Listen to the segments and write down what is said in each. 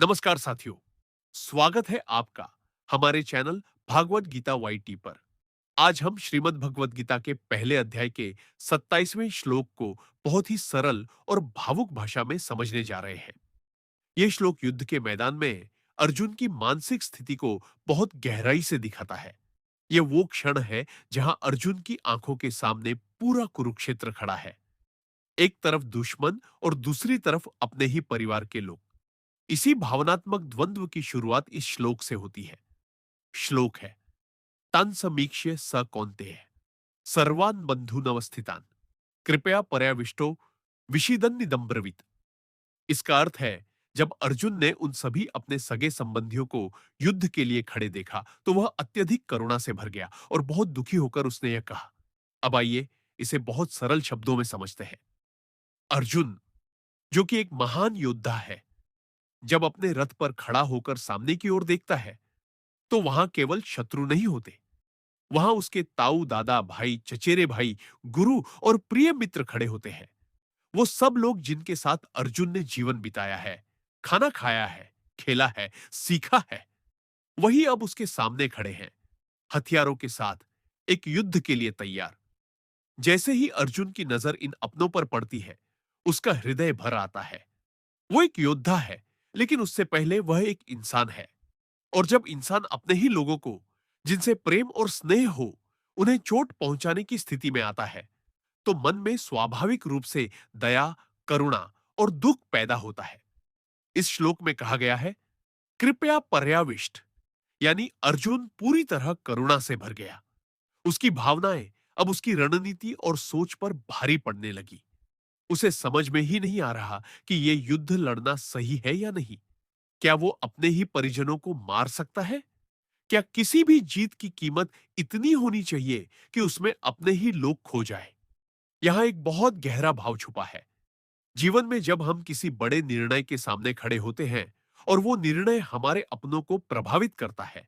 नमस्कार साथियों, स्वागत है आपका हमारे चैनल भागवत गीता वाईटी पर। आज हम श्रीमद् भगवत गीता के पहले अध्याय के 27वें श्लोक को बहुत ही सरल और भावुक भाषा में समझने जा रहे हैं। यह श्लोक युद्ध के मैदान में अर्जुन की मानसिक स्थिति को बहुत गहराई से दिखाता है। यह वो क्षण है जहां अर्जुन की आंखों के सामने पूरा कुरुक्षेत्र खड़ा है। एक तरफ दुश्मन और दूसरी तरफ अपने ही परिवार के लोग। इसी भावनात्मक द्वंद्व की शुरुआत इस श्लोक से होती है। श्लोक है, तान समीक्ष्य स कौन्तेय सर्वान् बंधूनवस्थितान् कृपया पर्याविष्टो विषीदन्निदम्ब्रवीत। इसका अर्थ है, जब अर्जुन ने उन सभी अपने सगे संबंधियों को युद्ध के लिए खड़े देखा तो वह अत्यधिक करुणा से भर गया और बहुत दुखी होकर उसने यह कहा। अब आइए इसे बहुत सरल शब्दों में समझते हैं। अर्जुन, जो कि एक महान योद्धा है, जब अपने रथ पर खड़ा होकर सामने की ओर देखता है तो वहां केवल शत्रु नहीं होते। वहां उसके ताऊ दादा भाई चचेरे भाई गुरु और प्रिय मित्र खड़े होते हैं। वो सब लोग जिनके साथ अर्जुन ने जीवन बिताया है, खाना खाया है, खेला है, सीखा है, वही अब उसके सामने खड़े हैं, हथियारों के साथ, एक युद्ध के लिए तैयार। जैसे ही अर्जुन की नजर इन अपनों पर पड़ती है, उसका हृदय भर आता है। वो एक योद्धा है, लेकिन उससे पहले वह एक इंसान है। और जब इंसान अपने ही लोगों को, जिनसे प्रेम और स्नेह हो, उन्हें चोट पहुंचाने की स्थिति में आता है, तो मन में स्वाभाविक रूप से दया, करुणा और दुख पैदा होता है। इस श्लोक में कहा गया है, कृपया पर्याविष्ट, यानी अर्जुन पूरी तरह करुणा से भर गया। उसकी भावनाएं अब उसकी रणनीति और सोच पर भारी पड़ने लगी। उसे समझ में ही नहीं आ रहा कि यह युद्ध लड़ना सही है या नहीं। क्या वो अपने ही परिजनों को मार सकता है? क्या किसी भी जीत की कीमत इतनी होनी चाहिए कि उसमें अपने ही लोग खो जाए? यहां एक बहुत गहरा भाव छुपा है। जीवन में जब हम किसी बड़े निर्णय के सामने खड़े होते हैं और वो निर्णय हमारे अपनों को प्रभावित करता है,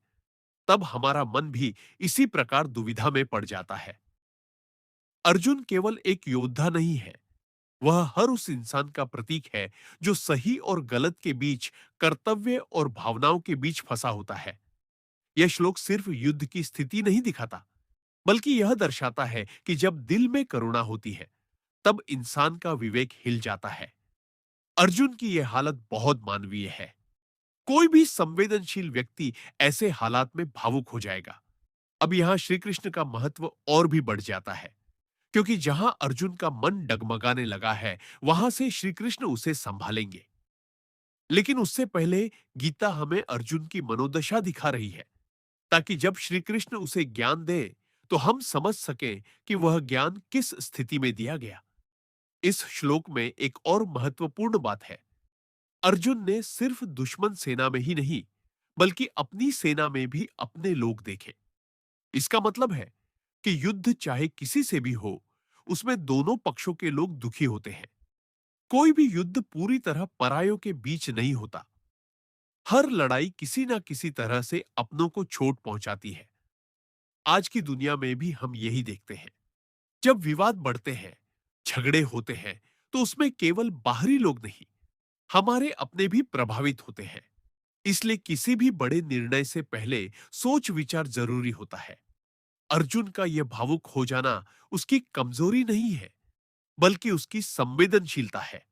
तब हमारा मन भी इसी प्रकार दुविधा में पड़ जाता है। अर्जुन केवल एक योद्धा नहीं है, वह हर उस इंसान का प्रतीक है जो सही और गलत के बीच, कर्तव्य और भावनाओं के बीच फंसा होता है। यह श्लोक सिर्फ युद्ध की स्थिति नहीं दिखाता, बल्कि यह दर्शाता है कि जब दिल में करुणा होती है, तब इंसान का विवेक हिल जाता है। अर्जुन की यह हालत बहुत मानवीय है। कोई भी संवेदनशील व्यक्ति ऐसे हालात में भावुक हो जाएगा। अब यहां श्री कृष्ण का महत्व और भी बढ़ जाता है, क्योंकि जहां अर्जुन का मन डगमगाने लगा है, वहां से श्री कृष्ण उसे संभालेंगे। लेकिन उससे पहले गीता हमें अर्जुन की मनोदशा दिखा रही है, ताकि जब श्री कृष्ण उसे ज्ञान दे तो हम समझ सकें कि वह ज्ञान किस स्थिति में दिया गया। इस श्लोक में एक और महत्वपूर्ण बात है। अर्जुन ने सिर्फ दुश्मन सेना में ही नहीं, बल्कि अपनी सेना में भी अपने लोग देखे। इसका मतलब है कि युद्ध चाहे किसी से भी हो, उसमें दोनों पक्षों के लोग दुखी होते हैं। कोई भी युद्ध पूरी तरह परायों के बीच नहीं होता। हर लड़ाई किसी ना किसी तरह से अपनों को चोट पहुंचाती है। आज की दुनिया में भी हम यही देखते हैं। जब विवाद बढ़ते हैं, झगड़े होते हैं, तो उसमें केवल बाहरी लोग नहीं, हमारे अपने भी प्रभावित होते हैं। इसलिए किसी भी बड़े निर्णय से पहले सोच विचार जरूरी होता है। अर्जुन का यह भावुक हो जाना उसकी कमजोरी नहीं है, बल्कि उसकी संवेदनशीलता है।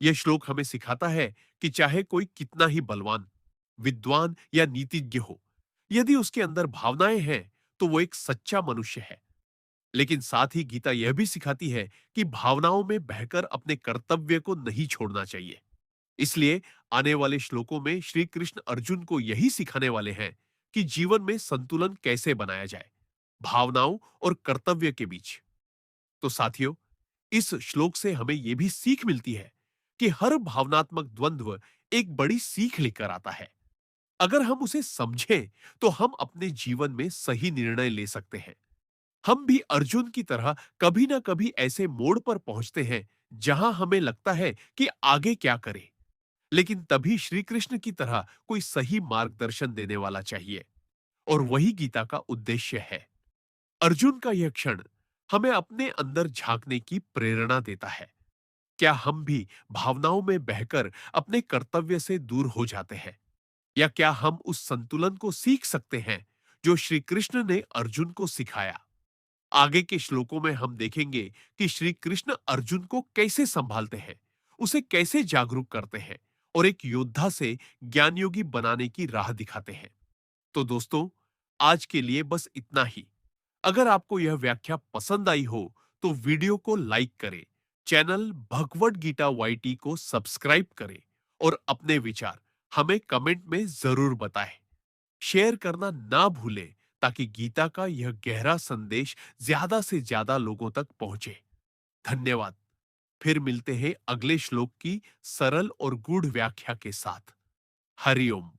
यह श्लोक हमें सिखाता है कि चाहे कोई कितना ही बलवान, विद्वान या नीतिज्ञ हो, यदि उसके अंदर भावनाएं हैं, तो वो एक सच्चा मनुष्य है। लेकिन साथ ही गीता यह भी सिखाती है कि भावनाओं में बहकर अपने कर्तव्य को नहीं छोड़ना चाहिए। इसलिए आने वाले श्लोकों में श्री कृष्ण अर्जुन को यही सिखाने वाले हैं कि जीवन में संतुलन कैसे बनाया जाए, भावनाओं और कर्तव्य के बीच। तो साथियों, इस श्लोक से हमें यह भी सीख मिलती है कि हर भावनात्मक द्वंद्व एक बड़ी सीख लेकर आता है। अगर हम उसे समझें, तो हम अपने जीवन में सही निर्णय ले सकते हैं। हम भी अर्जुन की तरह कभी ना कभी ऐसे मोड़ पर पहुंचते हैं जहां हमें लगता है कि आगे क्या करें, लेकिन तभी श्री कृष्ण की तरह कोई सही मार्गदर्शन देने वाला चाहिए। और वही गीता का उद्देश्य है। अर्जुन का यह क्षण हमें अपने अंदर झांकने की प्रेरणा देता है। क्या हम भी भावनाओं में बहकर अपने कर्तव्य से दूर हो जाते हैं? या क्या हम उस संतुलन को सीख सकते हैं जो श्री कृष्ण ने अर्जुन को सिखाया? आगे के श्लोकों में हम देखेंगे कि श्री कृष्ण अर्जुन को कैसे संभालते हैं, उसे कैसे जागरूक करते हैं और एक योद्धा से ज्ञान योगी बनाने की राह दिखाते हैं। तो दोस्तों, आज के लिए बस इतना ही। अगर आपको यह व्याख्या पसंद आई हो तो वीडियो को लाइक करें, चैनल भगवत गीता वाईटी को सब्सक्राइब करें और अपने विचार हमें कमेंट में जरूर बताएं। शेयर करना ना भूलें ताकि गीता का यह गहरा संदेश ज्यादा से ज्यादा लोगों तक पहुंचे। धन्यवाद। फिर मिलते हैं अगले श्लोक की सरल और गूढ़ व्याख्या के साथ। हरिओम।